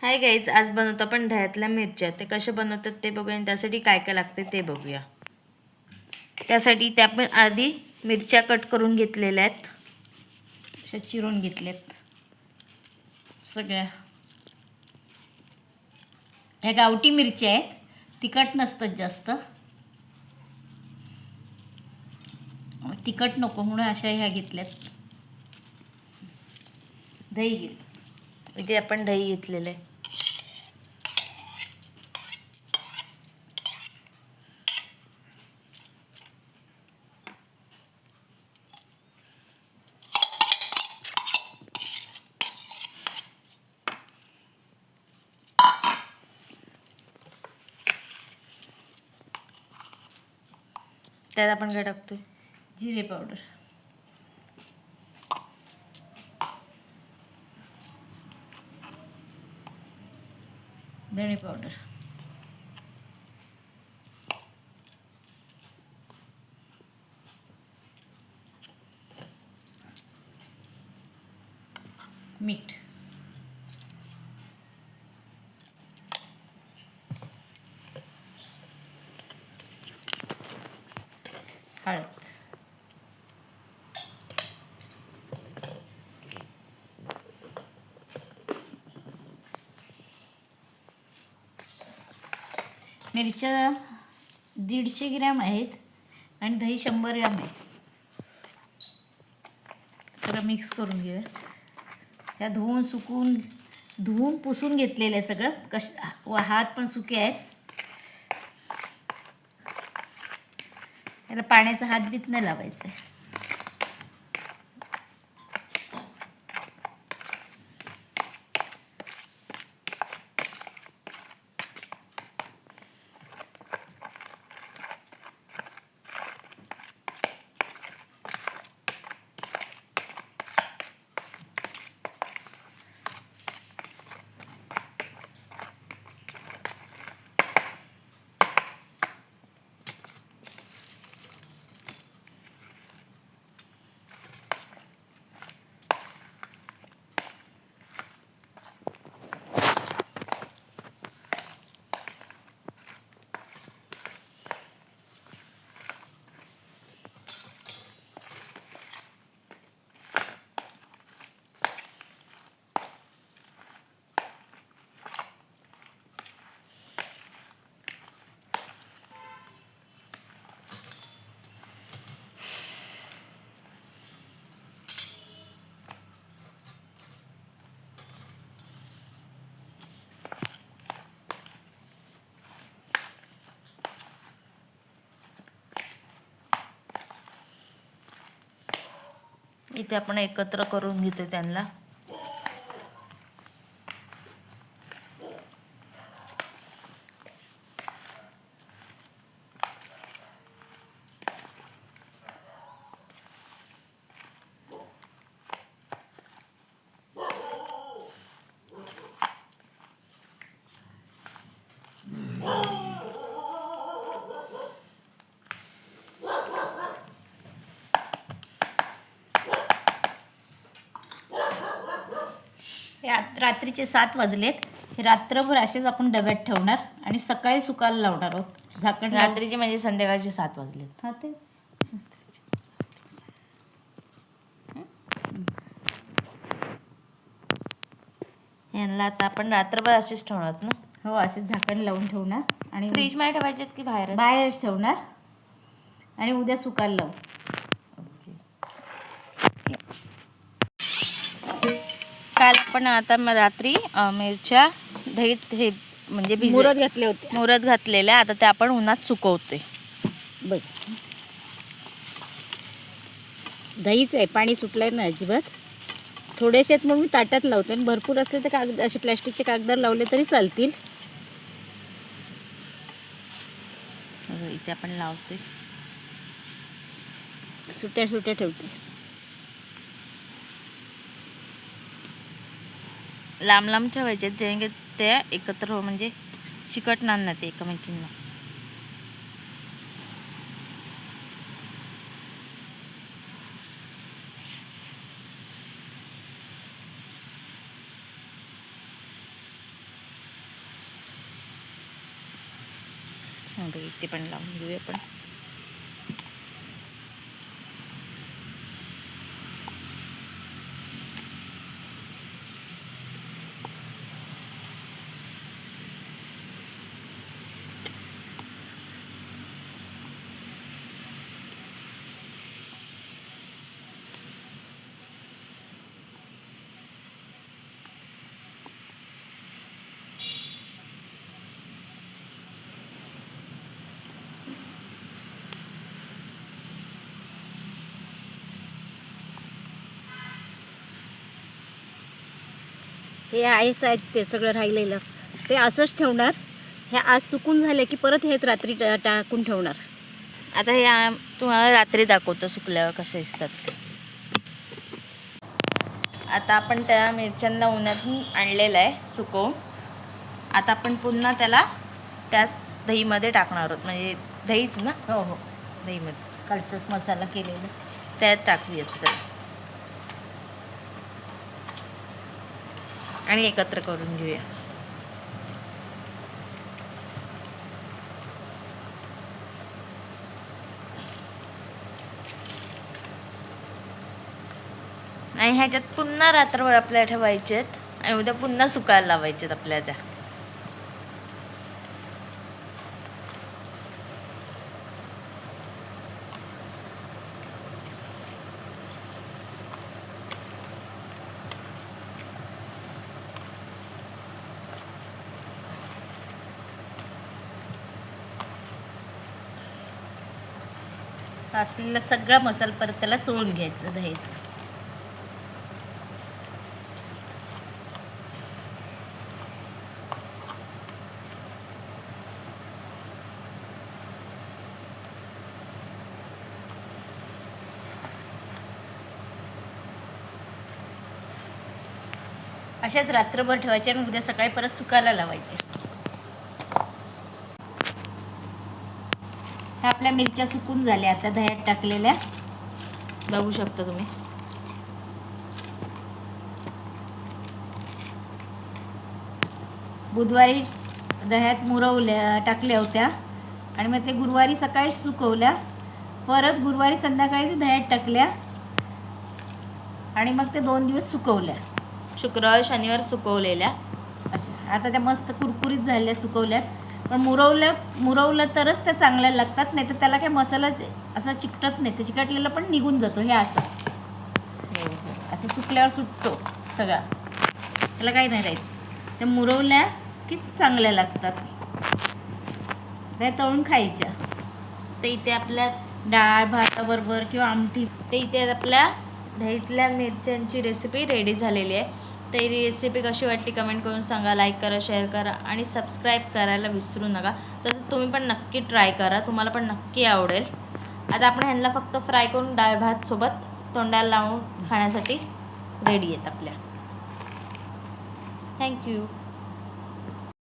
Hi guys, आज बनवतो आपण दह्यातल्या मिरच्या. ते कशा बनवतात ते बघूया आणि त्यासाठी काय काय लागते ते बघूया. त्यासाठी त्या आपण आधी मिरच्या कट करून घेतलेल्या आहेत, अशा चिरून घेतल्यात सगळ्या. ह्या गावठी मिरच्या आहेत, तिखट नसतात जास्त, तिखट नको म्हणून अशा ह्या घेतल्यात. दही इथे आपण दही घेतलेलं आहे. त्यात आपण काय टाकतोय? जिरे पावडर, धणे पावडर, मीठ, हळद, मिरच्या 150 ग्रॅम आहेत आणि दही 100 ग्रॅम आहे. सगळं मिक्स करून घेऊया. त्या धुवून पुसून घेतलेलं आहे सगळं. व हात पण सुके आहेत. याला पाण्याचा हात बीत नाही लावायचा आहे. इथे आपण एकत्र करून घेतो त्यांना. रात्रीचे 7 वाजलेत. हे रात्रभर असेच आपण डब्यात ठेवणार आणि सकाळी सुकायला लावणार आहोत. झाकण. रात्रीचे म्हणजे संध्याकाळचे 7 वाजलेत. हा तेच. यांना आता आपण रात्रभर असेच ठेवणार ना? हो, असेच झाकण लावून ठेवणार आणि फ्रीजमध्ये ठेवायचे की बाहेर? बाहेरच ठेवणार आणि उद्या सुकायला लावू. काल आपण आता रात्री मिरच्या दहीत हे म्हणजे मुरत घातले होते. मुरत घातलेल्या आता ते आपण उन्हात सुकवतोय. बघ, दहीच आहे, पाणी सुटलंय ना अजिबात. थोडेसे आहेत म्हणून मी ताटात लावतो आणि भरपूर असले तर कागद असे प्लॅस्टिकचे कागदार लावले तरी चालतील. इथे आपण लावतोय, सुट्या सुट्या ठेवते. लांब लांब ठेवायचे जेणे ते एकत्र म्हणजे चिकटणार नाही ते एकमेकींना. इथे पण लावून घेऊया आपण. हे आहे साहित्य सगळं राहिलेलं ते असंच ठेवणार. हे आज सुकून झाले की परत हे रात्री टाकून ठेवणार. आता हे तुम्हाला रात्री दाखवतो सुकल्यावर कसे असतात ते. आता आपण त्या मिरच्यांना उन्हातून आणलेलं आहे सुकवून. आता आपण पुन्हा त्याला त्याच दहीमध्ये टाकणार आहोत. म्हणजे दहीच ना? हो हो, दहीमध्ये कालचाच मसाला केलेला त्यात टाकूयात त्याला आणि एकत्र करून घेऊया. आणि ह्याच्यात पुन्हा रात्रभर आपल्याला ठेवायचे आहेत आणि उद्या पुन्हा सुकायला लावायचे आहेत आपल्याला त्या. असलेला सगळा मसाला परत त्याला चोळून घ्यायचं दह्याचं. अशाच रात्रभर ठेवायचे आणि उद्या सकाळी परत सुकायला लावायचे. ह्या आपल्या मिरच्या सुकून झाल्या आता दह्यात टाकलेल्या बघू शकता तुम्ही. बुधवारी दह्यात मुरवल्या टाकल्या होत्या आणि मग ते गुरुवारी सकाळी सुकवल्या. परत गुरुवारी संध्याकाळी ते दह्यात टाकल्या आणि मग ते 2 दिवस सुकवल्या. शुक्रवार शनिवार सुकवलेल्या अशा आता त्या मस्त कुरकुरीत झाल्या सुकवल्यात. पण मुरवलं तरच त्या चांगल्या लागतात. नाही तर त्याला काय मसाला असा चिकटत नाही. ते चिकटलेलं पण निघून जातो. हे असं सुकल्यावर सुटतो सगळा, त्याला काही नाही राहील. त्या मुरवल्या की चांगल्या लागतात. त्या तळून खायच्या. तर इथे आपल्या डाळ भाताबरोबर किंवा आमटी. ते इथे आपल्या दहीतल्या मिरच्यांची रेसिपी रेडी झालेली आहे. तर ही रेसिपी कशी वाटली कमेंट करून सांगा. लाईक करा, शेअर करा आणि सबस्क्राईब करायला विसरू नका. तसंच तुम्ही पण नक्की ट्राय करा, तुम्हाला पण नक्की आवडेल. आता आपण ह्यांना फक्त फ्राय करून डाळ भात सोबत तोंडाला लावून खाण्यासाठी रेडी आहेत आपल्या. थँक्यू.